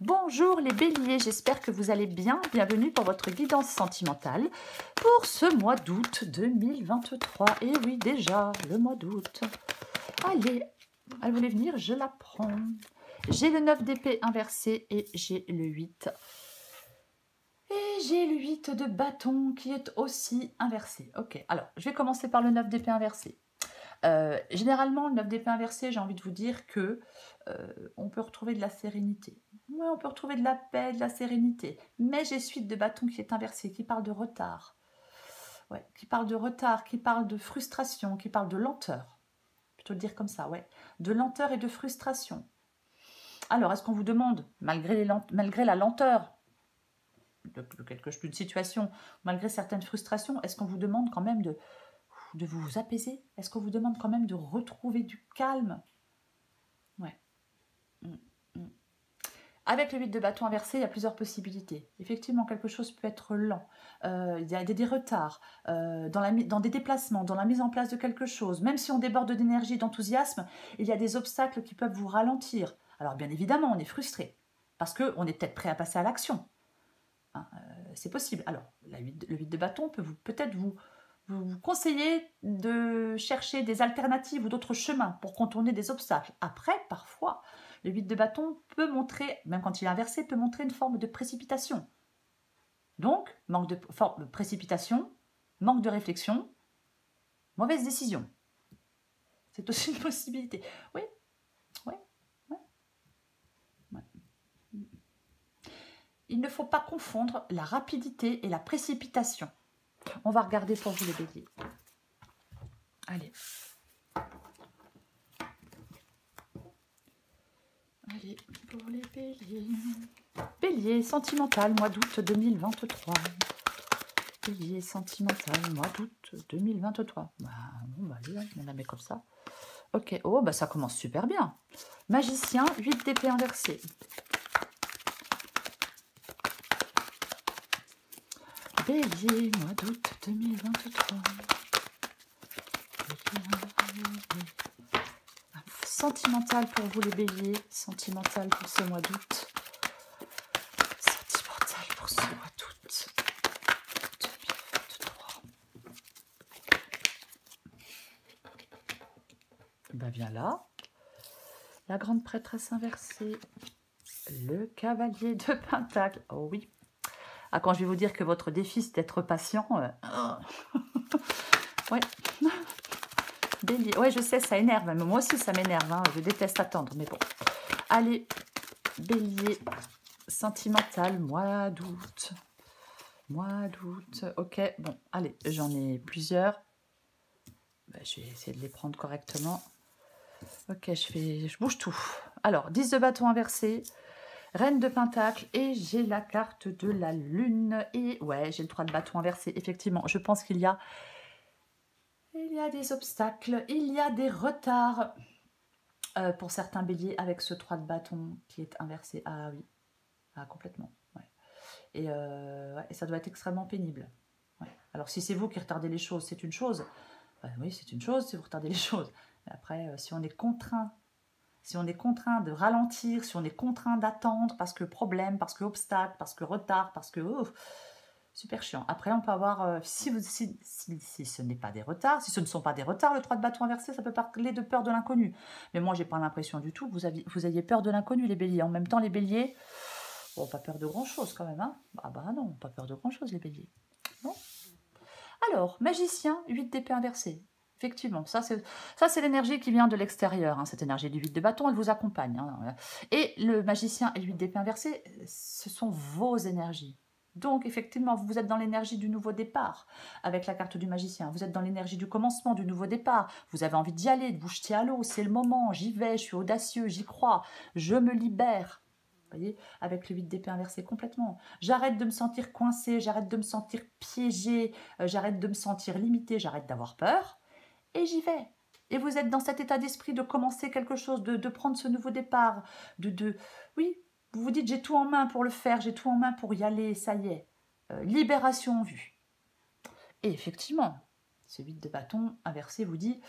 Bonjour les béliers, j'espère que vous allez bien. Bienvenue pour votre guidance sentimentale pour ce mois d'août 2023. Et oui, déjà, le mois d'août. Allez, elle voulait venir, je la prends. J'ai le 9 d'épée inversé et j'ai le 8. Et j'ai le 8 de bâton qui est aussi inversé. Ok, alors, je vais commencer par le 9 d'épée inversé. Généralement, le 9 d'épée inversé, j'ai envie de vous dire que on peut retrouver de la sérénité. Ouais, on peut retrouver de la paix, de la sérénité. Mais j'ai suite de bâton qui est inversé, qui parle de retard. Ouais, qui parle de retard, qui parle de frustration, qui parle de lenteur. Plutôt le dire comme ça, ouais. De lenteur et de frustration. Alors, est-ce qu'on vous demande, malgré la lenteur d'une situation, malgré certaines frustrations, est-ce qu'on vous demande quand même de vous apaiser? Est-ce qu'on vous demande quand même de retrouver du calme? Ouais. Avec le 8 de bâton inversé, il y a plusieurs possibilités. Effectivement, quelque chose peut être lent. Il y a des retards dans des déplacements, dans la mise en place de quelque chose. Même si on déborde d'énergie, d'enthousiasme, il y a des obstacles qui peuvent vous ralentir. Alors bien évidemment, on est frustré parce qu'on est peut-être prêt à passer à l'action. Hein, c'est possible. Alors, le 8 de bâton peut peut-être vous conseiller de chercher des alternatives ou d'autres chemins pour contourner des obstacles. Après, parfois, le 8 de bâton peut montrer, même quand il est inversé, peut montrer une forme de précipitation. Donc, forme de précipitation, manque de réflexion, mauvaise décision. C'est aussi une possibilité. Oui, oui, oui. Ouais. Il ne faut pas confondre la rapidité et la précipitation. On va regarder pour vous les béliers. Allez. Allez, pour les béliers. Bélier sentimental, mois d'août 2023. Bélier sentimental, mois d'août 2023. Bon, allez, on la met comme ça. Ok, oh, ça commence super bien. Magicien, 8 d'épée inversé. Bélier, mois d'août 2023. Sentimental pour vous les béliers, sentimental pour ce mois d'août. Sentimental pour ce mois d'août 2023. Viens là. La grande prêtresse inversée. Le cavalier de Pentacle. Oh oui. Ah, quand je vais vous dire que votre défi, c'est d'être patient. Ouais. Bélier. Ouais, je sais, ça énerve. Même moi aussi, ça m'énerve. Hein. Je déteste attendre, mais bon. Allez, bélier sentimental, mois d'août. Mois d'août. Ok, bon, allez, j'en ai plusieurs. Je vais essayer de les prendre correctement. Ok, je bouge tout. Alors, 10 de bâton inversé. Reine de Pentacle et j'ai la carte de la Lune. Et ouais, j'ai le 3 de bâton inversé. Effectivement, je pense qu'il y a des obstacles, il y a des retards pour certains béliers avec ce 3 de bâton qui est inversé. Ah oui, complètement. Ouais. Et ça doit être extrêmement pénible. Ouais. Alors si c'est vous qui retardez les choses, c'est une chose. Oui, c'est une chose si vous retardez les choses. Mais après, si on est contraint de ralentir, si on est contraint d'attendre parce que problème, parce que obstacle, parce que retard, parce que... super chiant. Après, on peut avoir, si ce n'est pas des retards, si ce ne sont pas des retards, le 3 de bâton inversé, ça peut parler de peur de l'inconnu. Mais moi, j'ai pas l'impression du tout que vous ayez peur de l'inconnu, les béliers. En même temps, les béliers, bon, pas peur de grand-chose quand même. Hein. Non, pas peur de grand-chose, les béliers. Non. Alors, magicien, 8 d'épée inversé. Effectivement, ça c'est l'énergie qui vient de l'extérieur. Hein, cette énergie du 8 de bâton, elle vous accompagne. Hein. Et le magicien et le 8 d'épée inversé, ce sont vos énergies. Donc, effectivement, vous êtes dans l'énergie du nouveau départ avec la carte du magicien. Vous êtes dans l'énergie du commencement, du nouveau départ. Vous avez envie d'y aller, de vous jeter à l'eau. C'est le moment, j'y vais, je suis audacieux, j'y crois. Je me libère. Vous voyez, avec le 8 d'épée inversé complètement. J'arrête de me sentir coincée, j'arrête de me sentir piégée, j'arrête de me sentir limitée, j'arrête d'avoir peur. Et j'y vais. Et vous êtes dans cet état d'esprit de commencer quelque chose, de prendre ce nouveau départ. Oui, vous vous dites, j'ai tout en main pour le faire, j'ai tout en main pour y aller, ça y est. Libération en vue. Et effectivement, ce 8 de bâton inversé vous dit,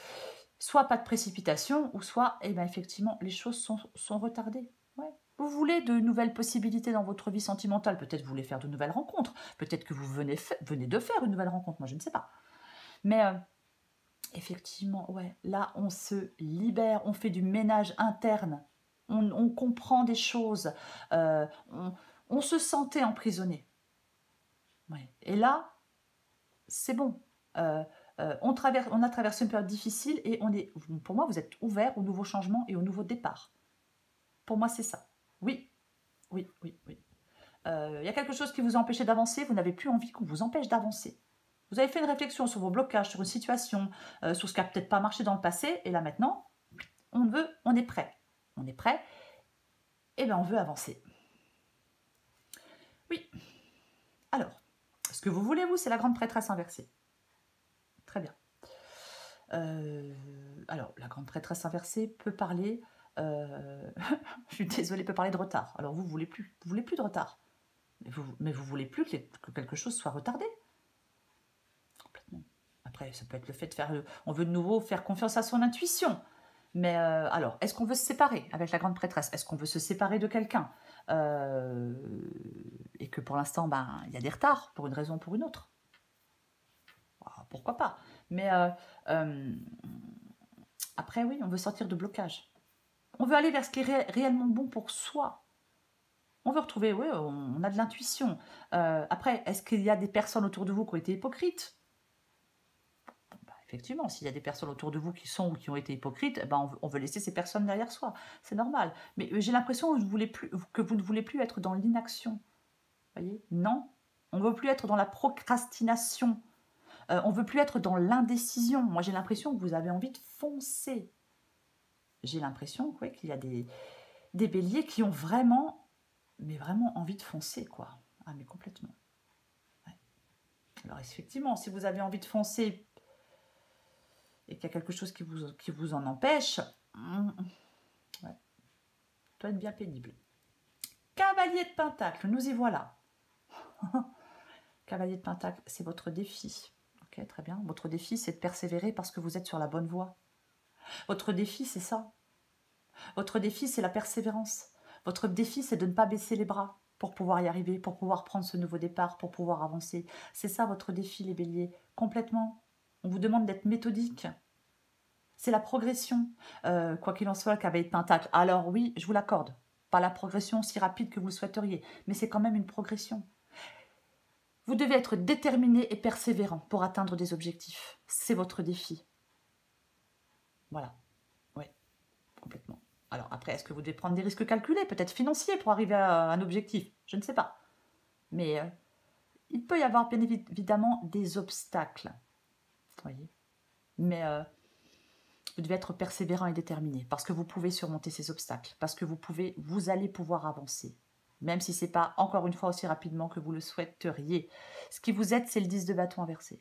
soit pas de précipitation, ou soit, effectivement, les choses sont retardées. Ouais. Vous voulez de nouvelles possibilités dans votre vie sentimentale. Peut-être vous voulez faire de nouvelles rencontres. Peut-être que vous venez de faire une nouvelle rencontre. Moi, je ne sais pas. Mais effectivement, ouais, là, on se libère. On fait du ménage interne. On comprend des choses. On se sentait emprisonné. Ouais. Et là, c'est bon. On a traversé une période difficile et pour moi, vous êtes ouvert au nouveau changement et au nouveau départ. Pour moi, c'est ça. Oui, oui, oui, oui. Il y a quelque chose qui vous a empêché d'avancer, vous n'avez plus envie qu'on vous empêche d'avancer. Vous avez fait une réflexion sur vos blocages, sur une situation, sur ce qui n'a peut-être pas marché dans le passé, et là maintenant, on est prêt. On est prêt, et bien on veut avancer. Oui. Alors, ce que vous voulez, vous, c'est la grande prêtresse inversée. Très bien. Alors, la grande prêtresse inversée peut parler... je suis désolée, peut parler de retard. Alors, vous voulez plus de retard. Mais vous voulez plus que quelque chose soit retardé. Complètement. Après, ça peut être le fait de faire... On veut de nouveau faire confiance à son intuition. Mais alors, est-ce qu'on veut se séparer avec la grande prêtresse? Est-ce qu'on veut se séparer de quelqu'un et que pour l'instant, ben, il y a des retards pour une raison ou pour une autre? Pourquoi pas? Mais après, oui, on veut sortir de blocage. On veut aller vers ce qui est réellement bon pour soi. On veut retrouver, oui, on a de l'intuition. Après, est-ce qu'il y a des personnes autour de vous qui ont été hypocrites? Bah, effectivement, s'il y a des personnes autour de vous qui sont ou qui ont été hypocrites, eh ben on veut laisser ces personnes derrière soi. C'est normal. Mais j'ai l'impression que vous ne voulez plus être dans l'inaction. Voyez? Non. On ne veut plus être dans la procrastination. On ne veut plus être dans l'indécision. Moi, j'ai l'impression que vous avez envie de foncer. J'ai l'impression qu'il y a des béliers qui ont vraiment, mais vraiment envie de foncer, quoi. Ah, mais complètement. Ouais. Alors, effectivement, si vous avez envie de foncer et qu'il y a quelque chose qui vous en empêche, ouais, ça doit être bien pénible. Cavalier de Pentacle, nous y voilà. Cavalier de Pentacle, c'est votre défi. Ok, très bien. Votre défi, c'est de persévérer parce que vous êtes sur la bonne voie. Votre défi, c'est ça. Votre défi, c'est la persévérance. Votre défi, c'est de ne pas baisser les bras pour pouvoir y arriver, pour pouvoir prendre ce nouveau départ, pour pouvoir avancer. C'est ça votre défi, les béliers, complètement. On vous demande d'être méthodique. C'est la progression. Quoi qu'il en soit, le cavalier de Pentacle. Alors oui, je vous l'accorde. Pas la progression si rapide que vous le souhaiteriez, mais c'est quand même une progression. Vous devez être déterminé et persévérant pour atteindre des objectifs. C'est votre défi. Voilà. Oui, complètement. Alors après, est-ce que vous devez prendre des risques calculés, peut-être financiers, pour arriver à un objectif? Je ne sais pas. Mais il peut y avoir bien évidemment des obstacles. Voyez. Mais vous devez être persévérant et déterminé, parce que vous pouvez surmonter ces obstacles, parce que vous allez pouvoir avancer. Même si ce n'est pas, encore une fois, aussi rapidement que vous le souhaiteriez. Ce qui vous aide, c'est le 10 de bâton inversé.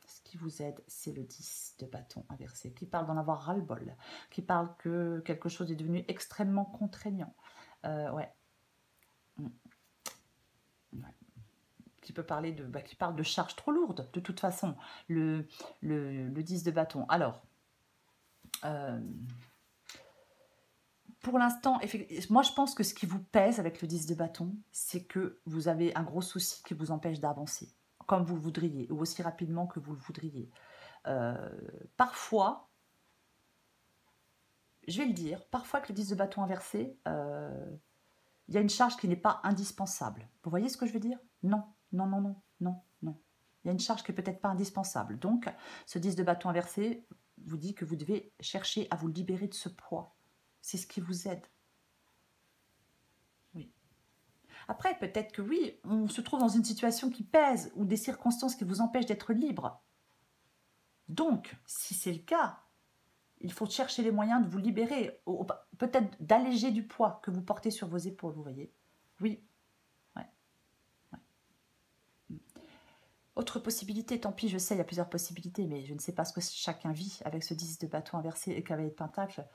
Ce qui vous aide, c'est le 10 de bâton inversé, qui parle d'en avoir ras-le-bol, qui parle que quelque chose est devenu extrêmement contraignant. Ouais. Ouais. Qui peut parler qui parle de charges trop lourdes, de toute façon, le 10 de bâton. Alors, pour l'instant, moi je pense que ce qui vous pèse avec le 10 de bâton, c'est que vous avez un gros souci qui vous empêche d'avancer, comme vous le voudriez, ou aussi rapidement que vous le voudriez. Parfois, je vais le dire, parfois que le 10 de bâton inversé, il y a une charge qui n'est pas indispensable. Vous voyez ce que je veux dire? Non, non, non, non, non, non. Il y a une charge qui n'est peut-être pas indispensable. Donc, ce 10 de bâton inversé vous dit que vous devez chercher à vous libérer de ce poids. C'est ce qui vous aide. Oui. Après, peut-être que oui, on se trouve dans une situation qui pèse ou des circonstances qui vous empêchent d'être libre. Donc, si c'est le cas, il faut chercher les moyens de vous libérer, peut-être d'alléger du poids que vous portez sur vos épaules, vous voyez. Oui. Ouais. Ouais. Autre possibilité, tant pis, je sais, il y a plusieurs possibilités, mais je ne sais pas ce que chacun vit avec ce 10 de bâton inversé et cavalier de pentacle.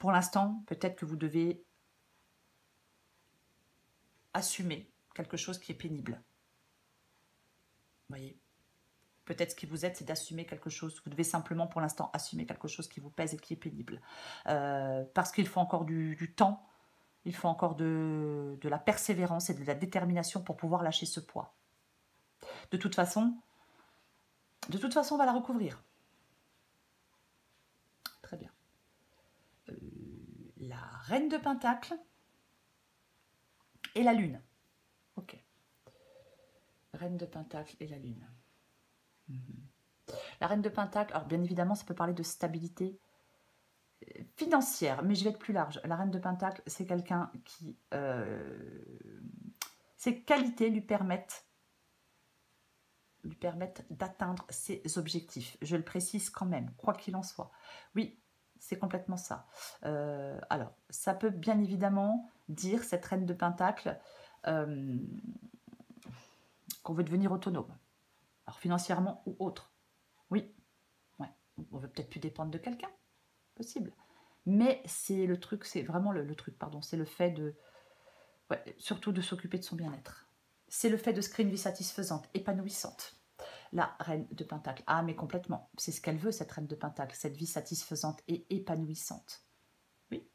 Pour l'instant, peut-être que vous devez assumer quelque chose qui est pénible. Vous voyez. Peut-être ce qui vous aide, c'est d'assumer quelque chose. Vous devez simplement, pour l'instant, assumer quelque chose qui vous pèse et qui est pénible. Parce qu'il faut encore du temps, il faut encore de la persévérance et de la détermination pour pouvoir lâcher ce poids. De toute façon, on va la recouvrir. Très bien. La reine de Pentacle et la lune. Ok. Reine de Pentacle et la lune. La reine de Pentacle, alors bien évidemment, ça peut parler de stabilité financière, mais je vais être plus large. La reine de Pentacle, c'est quelqu'un qui... ses qualités lui permettent d'atteindre ses objectifs. Je le précise quand même, quoi qu'il en soit. Oui, c'est complètement ça. Alors, ça peut bien évidemment dire, cette reine de Pentacle, qu'on veut devenir autonome. Alors, financièrement ou autre. Oui, ouais. On veut peut-être plus dépendre de quelqu'un. Possible. Mais c'est le truc, c'est vraiment le truc, pardon, c'est le fait de... Ouais, surtout de s'occuper de son bien-être. C'est le fait de se créer une vie satisfaisante, épanouissante. La reine de Pentacle. Ah, mais complètement. C'est ce qu'elle veut, cette reine de Pentacle, cette vie satisfaisante et épanouissante. Oui.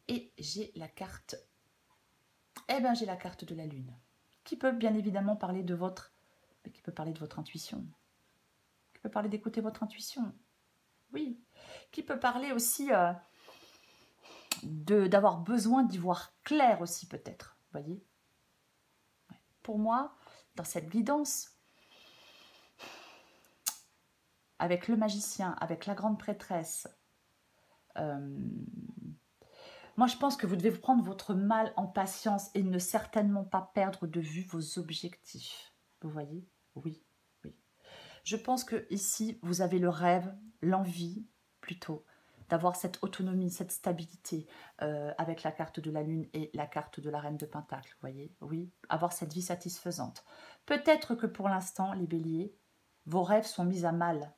Et j'ai la carte... Eh bien, j'ai la carte de la Lune, qui peut bien évidemment parler de votre... qui peut parler de votre intuition. Qui peut parler d'écouter votre intuition. Oui. Qui peut parler aussi d'avoir besoin d'y voir clair aussi, peut-être. Vous voyez? Ouais. Pour moi, dans cette guidance, avec le magicien, avec la grande prêtresse, moi je pense que vous devez prendre votre mal en patience et ne certainement pas perdre de vue vos objectifs. Vous voyez? Oui, oui. Je pense que ici vous avez le rêve, l'envie plutôt, d'avoir cette autonomie, cette stabilité avec la carte de la Lune et la carte de la Reine de Pentacle, vous voyez? Oui, avoir cette vie satisfaisante. Peut-être que pour l'instant, les béliers, vos rêves sont mis à mal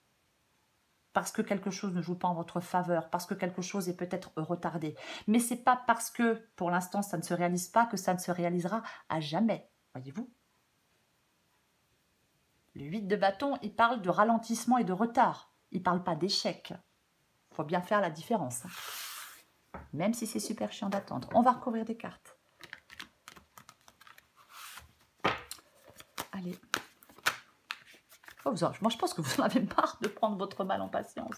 parce que quelque chose ne joue pas en votre faveur, parce que quelque chose est peut-être retardé. Mais ce n'est pas parce que, pour l'instant, ça ne se réalise pas que ça ne se réalisera à jamais, voyez-vous? Le 8 de bâton, il parle de ralentissement et de retard. Il ne parle pas d'échec. Il faut bien faire la différence. Même si c'est super chiant d'attendre. On va recouvrir des cartes. Allez. Oh, moi, je pense que vous en avez marre de prendre votre mal en patience.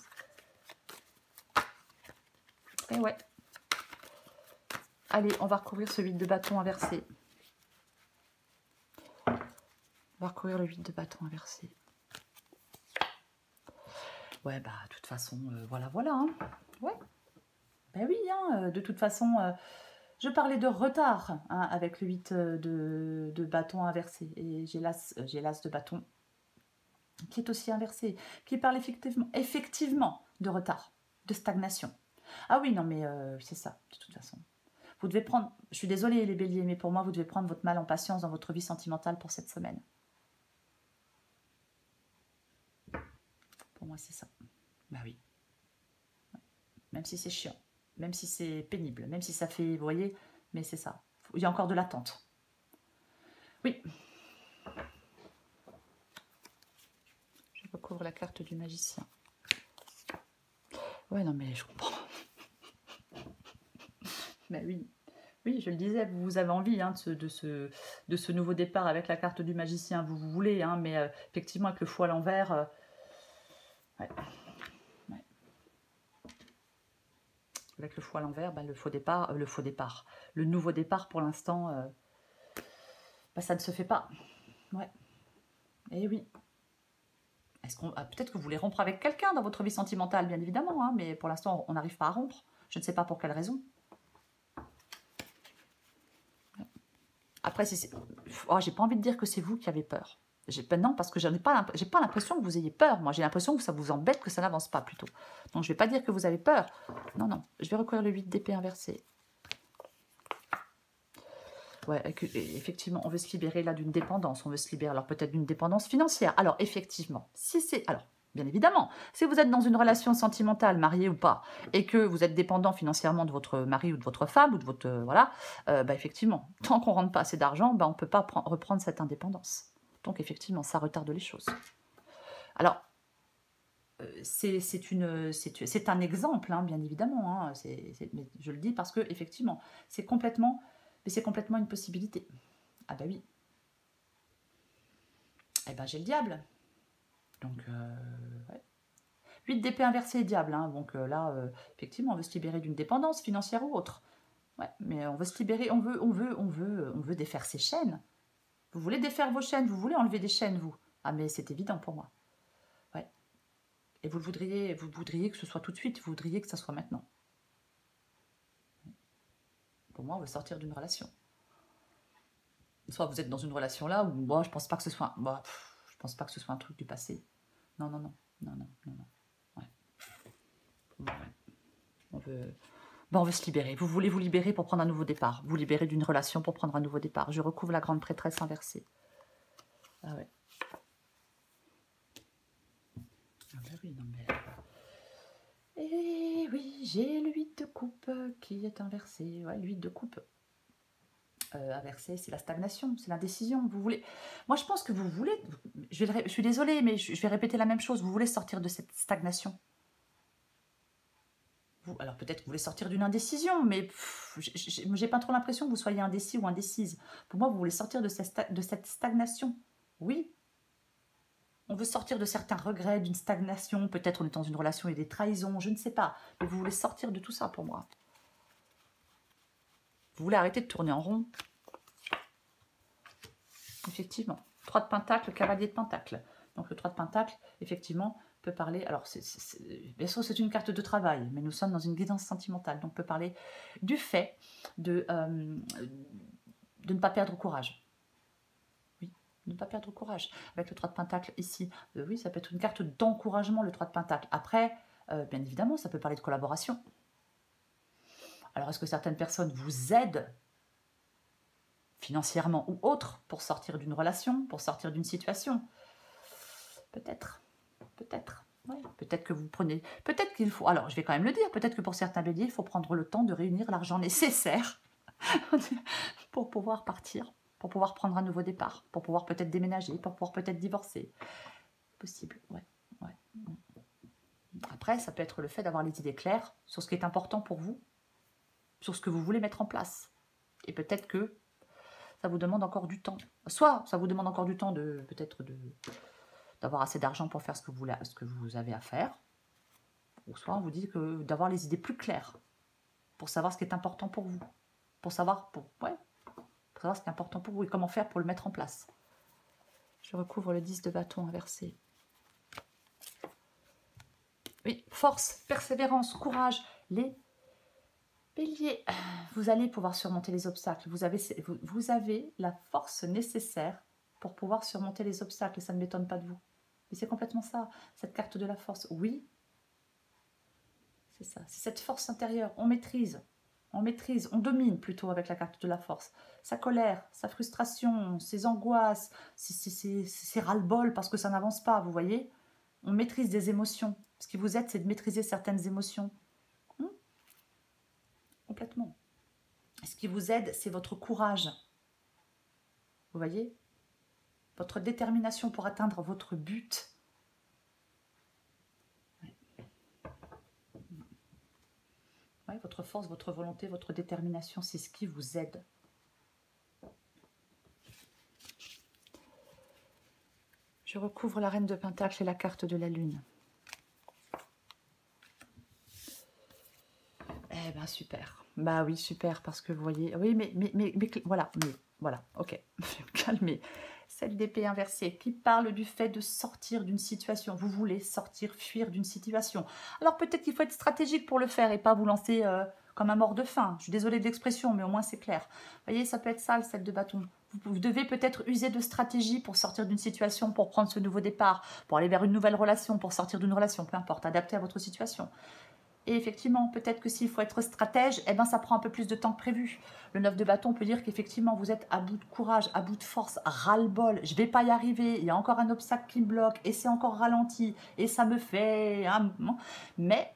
Et ouais. Allez, on va recouvrir ce 8 de bâton inversé. On va recouvrir le 8 de bâton inversé. Ouais, bah, de toute façon, voilà. Hein. Ouais. Ben oui, hein, de toute façon, je parlais de retard hein, avec le 8 de bâton inversé. Et j'ai l'as de bâton qui est aussi inversé, qui parle effectivement de retard, de stagnation. Ah oui, non, mais c'est ça, de toute façon. Vous devez prendre, je suis désolée les béliers, mais pour moi, vous devez prendre votre mal en patience dans votre vie sentimentale pour cette semaine. Pour moi, c'est ça. Bah oui. Même si c'est chiant, même si c'est pénible, même si ça fait, vous voyez, mais c'est ça. Il y a encore de l'attente. Oui. Je recouvre la carte du magicien. Ouais, non, mais je comprends. Mais oui. Oui, je le disais, vous avez envie hein, de ce nouveau départ avec la carte du magicien, vous voulez, hein, mais effectivement, avec le fou à l'envers, ouais. Avec le fou à l'envers, ben, le nouveau départ, pour l'instant, ben, ça ne se fait pas. Ouais. Et oui. Peut-être que vous voulez rompre avec quelqu'un dans votre vie sentimentale, bien évidemment, hein, mais pour l'instant, on n'arrive pas à rompre. Je ne sais pas pour quelle raison. Après, j'ai pas envie de dire que c'est vous qui avez peur. Non, parce que j'ai pas l'impression que vous ayez peur. Moi, j'ai l'impression que ça vous embête, que ça n'avance pas, plutôt. Donc, je ne vais pas dire que vous avez peur. Non, non. Je vais recouvrir le 8 d'épée inversé. Ouais, effectivement, on veut se libérer là d'une dépendance. On veut se libérer, alors peut-être d'une dépendance financière. Alors, effectivement, si c'est... Alors, bien évidemment, si vous êtes dans une relation sentimentale, mariée ou pas, et que vous êtes dépendant financièrement de votre mari ou de votre femme, ou de votre... voilà, bah effectivement, tant qu'on ne rentre pas assez d'argent, bah on ne peut pas reprendre cette indépendance. Donc effectivement, ça retarde les choses. Alors, c'est un exemple, hein, bien évidemment. Hein, mais je le dis parce que effectivement, c'est complètement une possibilité. Ah bah oui. Eh ben j'ai le diable. Donc, ouais. 8 d'épée inversée et diable. Hein, donc là, effectivement, on veut se libérer d'une dépendance financière ou autre. Ouais, mais on veut se libérer, on veut défaire ses chaînes. Vous voulez défaire vos chaînes, vous voulez enlever des chaînes, vous. Ah mais c'est évident pour moi. Ouais. Et vous voudriez que ce soit tout de suite, vous voudriez que ça soit maintenant. Pour moi, on veut sortir d'une relation. Soit vous êtes dans une relation là, ou moi, je pense pas que ce soit, je pense pas que ce soit un truc du passé. Non, non, non, non, non, non, non. Ouais. Pour moi, ouais. On veut se libérer. Vous voulez vous libérer pour prendre un nouveau départ. Vous libérer d'une relation pour prendre un nouveau départ. Je recouvre la grande prêtresse inversée. Ah ouais. Ah ben oui, non mais... Et oui, j'ai le 8 de coupe qui est inversé. Ouais, le 8 de coupe inversé, c'est la stagnation, c'est l'indécision. Vous voulez... Moi, je pense que vous voulez... Je suis désolée, mais je vais répéter la même chose. Vous voulez sortir de cette stagnation. Alors peut-être que vous voulez sortir d'une indécision, mais j'ai pas trop l'impression que vous soyez indécis ou indécise. Pour moi, vous voulez sortir de cette stagnation. Oui. On veut sortir de certains regrets, d'une stagnation. Peut-être on est dans une relation et des trahisons, je ne sais pas. Mais vous voulez sortir de tout ça pour moi. Vous voulez arrêter de tourner en rond. Effectivement. 3 de Pentacle, cavalier de Pentacle. Donc le 3 de Pentacle, effectivement, peut parler... Alors, bien sûr, c'est une carte de travail, mais nous sommes dans une guidance sentimentale. Donc, peut parler du fait de ne pas perdre courage. Oui, de ne pas perdre courage. Avec le 3 de Pentacle ici, oui, ça peut être une carte d'encouragement, le 3 de Pentacle. Après, bien évidemment, ça peut parler de collaboration. Alors, est-ce que certaines personnes vous aident financièrement ou autre pour sortir d'une relation, pour sortir d'une situation? Peut-être. Peut-être. Ouais. Peut-être que vous prenez... Peut-être qu'il faut... Alors, je vais quand même le dire. Peut-être que pour certains béliers, il faut prendre le temps de réunir l'argent nécessaire pour pouvoir partir, pour pouvoir prendre un nouveau départ, pour pouvoir peut-être déménager, pour pouvoir peut-être divorcer. Possible, ouais. Ouais. Après, ça peut être le fait d'avoir les idées claires sur ce qui est important pour vous, sur ce que vous voulez mettre en place. Et peut-être que ça vous demande encore du temps. Soit ça vous demande encore du temps de peut-être d'avoir assez d'argent pour faire ce que vous avez à faire. Ou soit on vous dit que d'avoir les idées plus claires pour savoir ce qui est important pour vous. Pour savoir ce qui est important pour vous et comment faire pour le mettre en place. Je recouvre le 10 de bâton inversé. Oui, force, persévérance, courage. Les béliers, vous allez pouvoir surmonter les obstacles. Vous avez la force nécessaire pour pouvoir surmonter les obstacles. Et ça ne m'étonne pas de vous. Mais c'est complètement ça, cette carte de la force. Oui, c'est ça. C'est cette force intérieure. On maîtrise, on domine plutôt avec la carte de la force. Sa colère, sa frustration, ses angoisses, ses ras-le-bol parce que ça n'avance pas, vous voyez. On maîtrise des émotions. Ce qui vous aide, c'est de maîtriser certaines émotions. Complètement. Ce qui vous aide, c'est votre courage. Vous voyez? Votre détermination pour atteindre votre but. Ouais, votre force, votre volonté, votre détermination, c'est ce qui vous aide. Je recouvre la reine de Pentacle et la carte de la lune. Eh ben super. Bah oui, super, parce que vous voyez... Oui, mais voilà, ok. Calmez. Celle d'épée inversée qui parle du fait de sortir d'une situation. Vous voulez sortir, fuir d'une situation. Alors peut-être qu'il faut être stratégique pour le faire et pas vous lancer comme un mort de faim. Je suis désolée de l'expression, mais au moins c'est clair. Vous voyez, ça peut être ça, celle de bâton. Vous devez peut-être user de stratégie pour sortir d'une situation, pour prendre ce nouveau départ, pour aller vers une nouvelle relation, pour sortir d'une relation, peu importe, adapté à votre situation. Et effectivement, peut-être que s'il faut être stratège, eh ben, ça prend un peu plus de temps que prévu. Le 9 de bâton peut dire qu'effectivement, vous êtes à bout de courage, à bout de force, ras-le-bol. Je ne vais pas y arriver, il y a encore un obstacle qui me bloque, et c'est encore ralenti, et ça me fait... Mais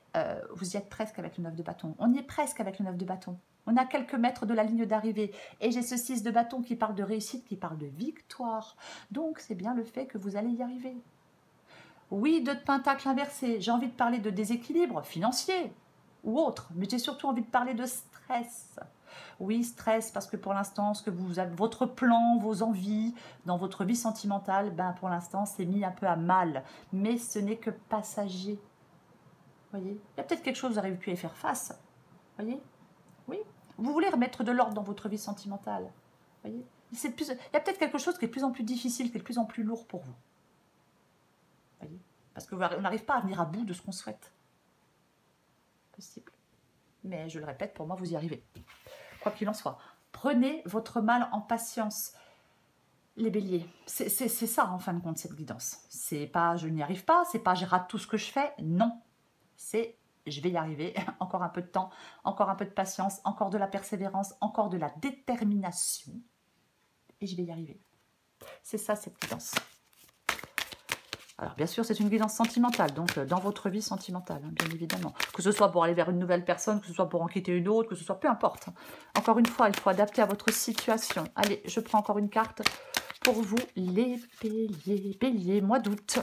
vous y êtes presque avec le 9 de bâton. On y est presque avec le 9 de bâton. On a quelques mètres de la ligne d'arrivée. Et j'ai ce 6 de bâton qui parle de réussite, qui parle de victoire. Donc, c'est bien le fait que vous allez y arriver. Oui, 2 de pentacle inversé. J'ai envie de parler de déséquilibre financier ou autre. Mais j'ai surtout envie de parler de stress. Oui, stress, parce que pour l'instant, ce que vous avez, votre plan, vos envies dans votre vie sentimentale, ben pour l'instant, c'est mis un peu à mal. Mais ce n'est que passager. Voyez, il y a peut-être quelque chose que vous n'arrivez plus à y faire face. Voyez, oui. Vous voulez remettre de l'ordre dans votre vie sentimentale. Voyez, il y a peut-être quelque chose qui est de plus en plus difficile, qui est de plus en plus lourd pour vous. Voyez, parce qu'on n'arrive pas à venir à bout de ce qu'on souhaite. Possible. Mais je le répète, pour moi, vous y arrivez. Quoi qu'il en soit, prenez votre mal en patience. Les béliers, c'est ça en fin de compte, cette guidance. C'est pas je n'y arrive pas, c'est pas je rate tout ce que je fais, non. C'est je vais y arriver, encore un peu de temps, encore un peu de patience, encore de la persévérance, encore de la détermination, et je vais y arriver. C'est ça cette guidance. Alors bien sûr, c'est une guidance sentimentale, donc dans votre vie sentimentale, hein, bien évidemment. Que ce soit pour aller vers une nouvelle personne, que ce soit pour en quitter une autre, que ce soit peu importe. Encore une fois, il faut adapter à votre situation. Allez, je prends encore une carte pour vous, les béliers. Bélier, mois d'août.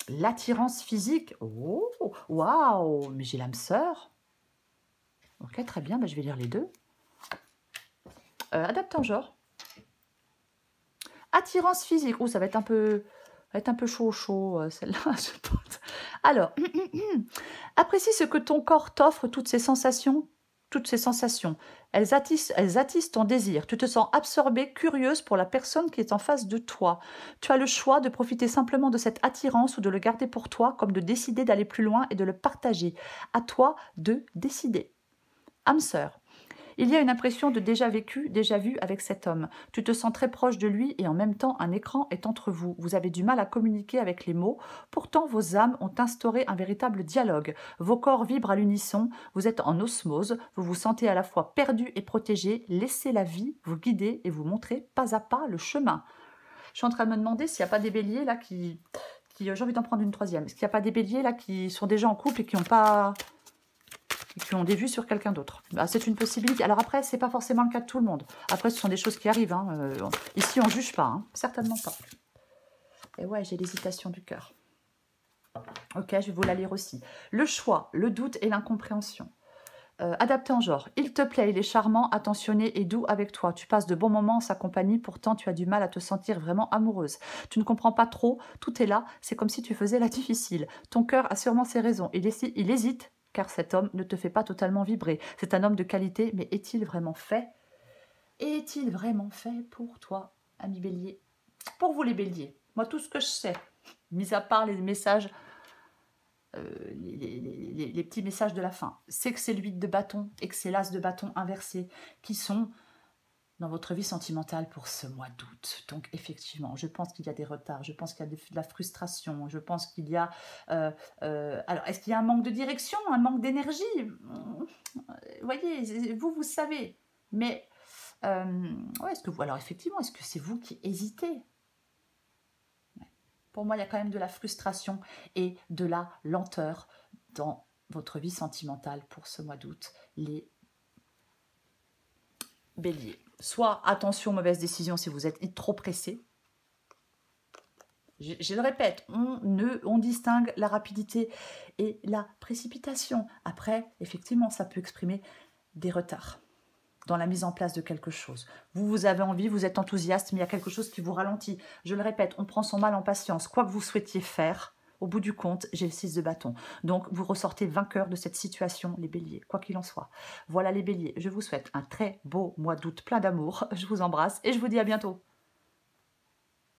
L'attirance physique. Oh, waouh, mais j'ai l'âme sœur. Ok, très bien, ben, je vais lire les deux. Adapté en genre. Attirance physique. Oh, ça va être un peu chaud, celle-là, je pense. Alors, apprécie ce que ton corps t'offre, toutes ces sensations. Elles attisent ton désir. Tu te sens absorbée, curieuse pour la personne qui est en face de toi. Tu as le choix de profiter simplement de cette attirance ou de le garder pour toi, comme de décider d'aller plus loin et de le partager. À toi de décider. Âme sœur. Il y a une impression de déjà vécu, déjà vu avec cet homme. Tu te sens très proche de lui et en même temps un écran est entre vous. Vous avez du mal à communiquer avec les mots. Pourtant, vos âmes ont instauré un véritable dialogue. Vos corps vibrent à l'unisson. Vous êtes en osmose. Vous vous sentez à la fois perdu et protégé. Laissez la vie vous guider et vous montrer pas à pas le chemin. Je suis en train de me demander s'il n'y a pas des béliers là qui j'ai envie d'en prendre une troisième. Est-ce qu'il n'y a pas des béliers là qui sont déjà en couple et qui ont des vues sur quelqu'un d'autre. Bah, c'est une possibilité. Alors après, c'est pas forcément le cas de tout le monde. Après, ce sont des choses qui arrivent. Hein. Ici, on ne juge pas. Hein. Certainement pas. Et ouais, j'ai l'hésitation du cœur. Ok, je vais vous la lire aussi. Le choix, le doute et l'incompréhension. Adapté en genre. Il te plaît, il est charmant, attentionné et doux avec toi. Tu passes de bons moments en sa compagnie, pourtant tu as du mal à te sentir vraiment amoureuse. Tu ne comprends pas trop, tout est là, c'est comme si tu faisais la difficile. Ton cœur a sûrement ses raisons. Il hésite, car cet homme ne te fait pas totalement vibrer. C'est un homme de qualité, mais est-il vraiment fait? Est-il vraiment fait pour toi, ami bélier? Pour vous les béliers, moi tout ce que je sais, mis à part les messages, les petits messages de la fin, c'est que c'est le 8 de bâton et que c'est l'as de bâton inversé qui sont dans votre vie sentimentale pour ce mois d'août. Donc effectivement, je pense qu'il y a des retards, je pense qu'il y a de la frustration, je pense qu'il y a... alors, est-ce qu'il y a un manque de direction, un manque d'énergie? Voyez, vous savez. Mais, ouais, alors effectivement, est-ce que c'est vous qui hésitez? Pour moi, il y a quand même de la frustration et de la lenteur dans votre vie sentimentale pour ce mois d'août, les béliers. Soit attention, mauvaise décision si vous êtes trop pressé. Je le répète, on distingue la rapidité et la précipitation. Après, effectivement, ça peut exprimer des retards dans la mise en place de quelque chose. Vous avez envie, vous êtes enthousiaste, mais il y a quelque chose qui vous ralentit. Je le répète, on prend son mal en patience. Quoi que vous souhaitiez faire, au bout du compte, j'ai le 6 de bâton. Donc, vous ressortez vainqueur de cette situation, les béliers, quoi qu'il en soit. Voilà les béliers, je vous souhaite un très beau mois d'août plein d'amour. Je vous embrasse et je vous dis à bientôt.